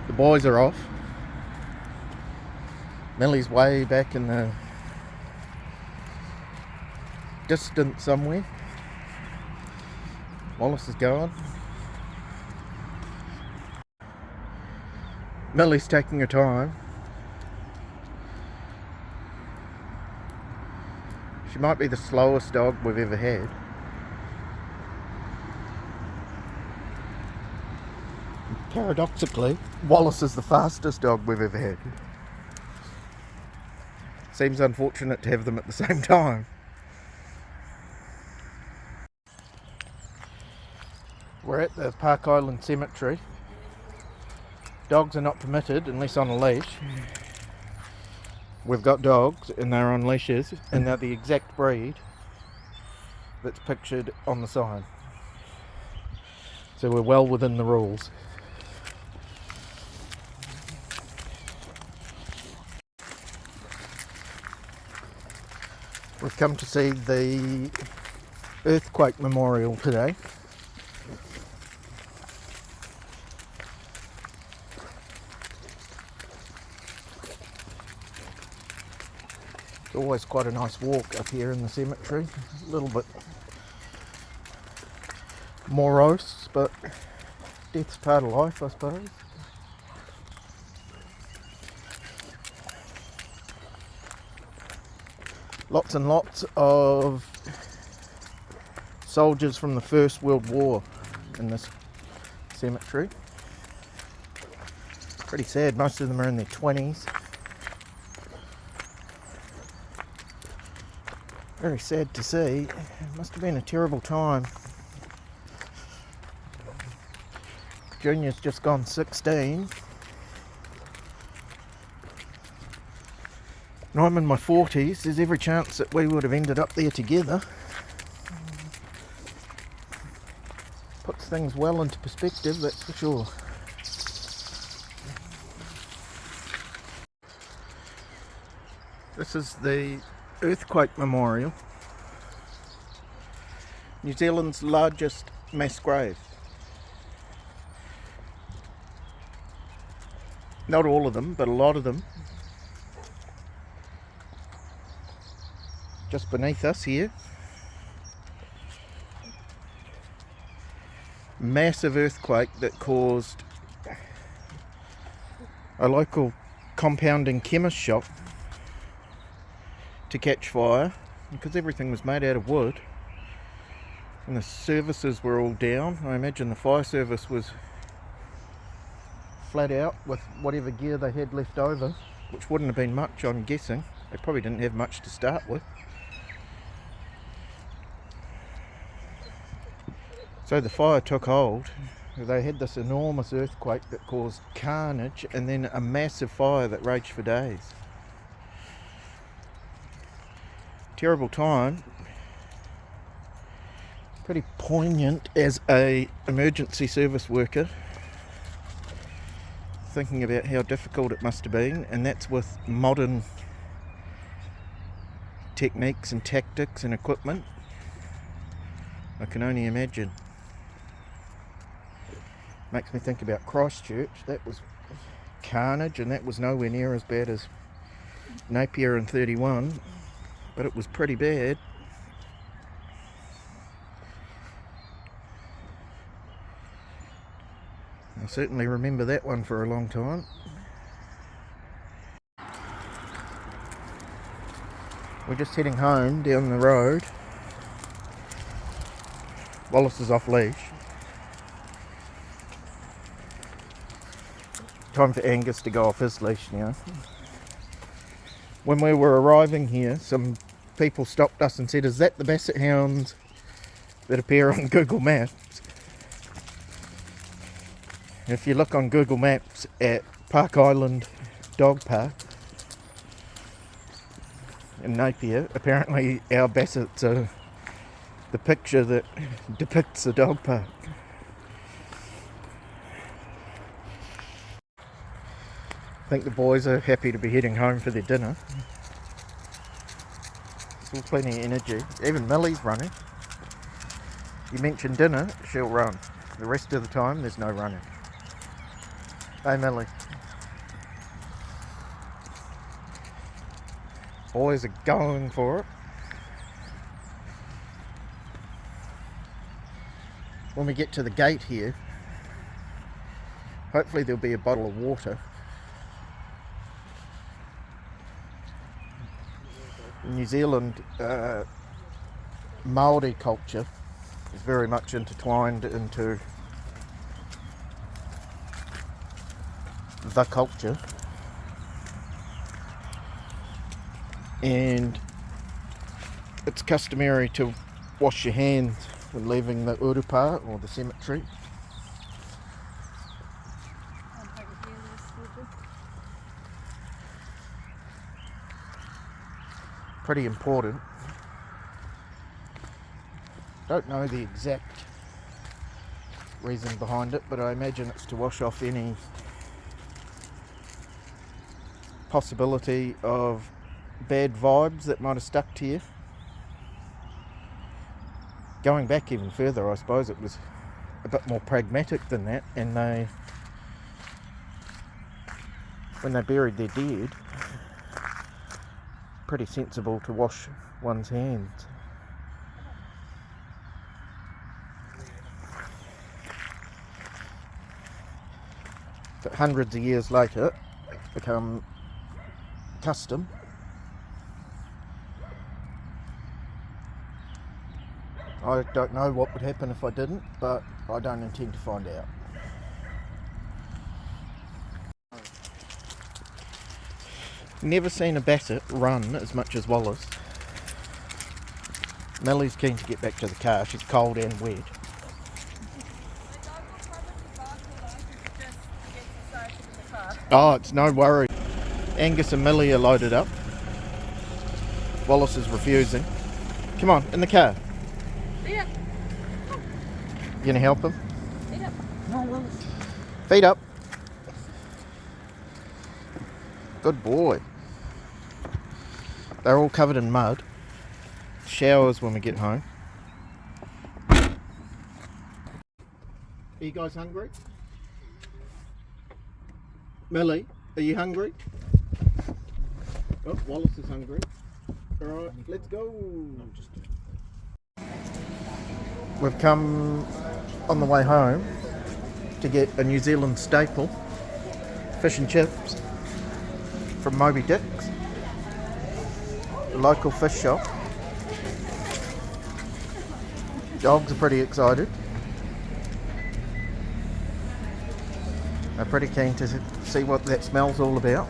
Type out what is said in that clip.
The boys are off. Millie's way back in the distance somewhere. Wallace is going. Millie's taking her time. She might be the slowest dog we've ever had. Paradoxically, Wallace is the fastest dog we've ever had. Seems unfortunate to have them at the same time. We're at the Park Island Cemetery. Dogs are not permitted unless on a leash. We've got dogs and they're on leashes and they're the exact breed that's pictured on the sign. So we're well within the rules. We've come to see the earthquake memorial today. It's always quite a nice walk up here in the cemetery. A little bit morose, but death's part of life, I suppose. Lots and lots of soldiers from the First World War in this cemetery. Pretty sad, most of them are in their 20s. Very sad to see. It must have been a terrible time. Junior's just gone 16. And I'm in my 40s. There's every chance that we would have ended up there together. Puts things well into perspective, that's for sure. This is the earthquake memorial. New Zealand's largest mass grave. Not all of them, but a lot of them. Just beneath us here. Massive earthquake that caused a local compounding chemist shop to catch fire because everything was made out of wood and the services were all down. I imagine the fire service was flat out with whatever gear they had left over, which wouldn't have been much, I'm guessing. They probably didn't have much to start with. So the fire took hold. They had this enormous earthquake that caused carnage and then a massive fire that raged for days. Terrible time. Pretty poignant as a emergency service worker, thinking about how difficult it must have been, and that's with modern techniques and tactics and equipment. I can only imagine. Makes me think about Christchurch. That was carnage, and that was nowhere near as bad as Napier in 31, but it was pretty bad. I certainly remember that one for a long time. We're just heading home down the road. Wallace is off leash. Time for Angus to go off his leash now. When we were arriving here, some people stopped us and said, "Is that the Basset hounds that appear on Google Maps?" If you look on Google Maps at Park Island Dog Park in Napier, apparently our Bassets are the picture that depicts the dog park. I think the boys are happy to be heading home for their dinner. Still plenty of energy. Even Millie's running. You mention dinner, she'll run. The rest of the time, there's no running. Hey Millie. Boys are going for it. When we get to the gate here, hopefully there'll be a bottle of water. New Zealand Māori culture is very much intertwined into the culture, and it's customary to wash your hands when leaving the urupa or the cemetery. Pretty important. Don't know the exact reason behind it, but I imagine it's to wash off any possibility of bad vibes that might have stuck to you. Going back even further, I suppose it was a bit more pragmatic than that, and when they buried their dead, pretty sensible to wash one's hands. But hundreds of years later, it's become custom. I don't know what would happen if I didn't, but I don't intend to find out. Never seen a basset run as much as Wallace. Millie's keen to get back to the car. She's cold and wet. Oh, it's no worry. Angus and Millie are loaded up. Wallace is refusing. Come on, in the car. Feet up. You gonna help him? Feet up. No, Wallace. Feet up. Good boy. They're all covered in mud. Showers when we get home. Are you guys hungry? Millie, are you hungry? Oh, Wallace is hungry. Alright, let's go. We've come on the way home to get a New Zealand staple, fish and chips, from Moby Dick's, the local fish shop. Dogs are pretty excited. They're pretty keen to see what that smell's all about.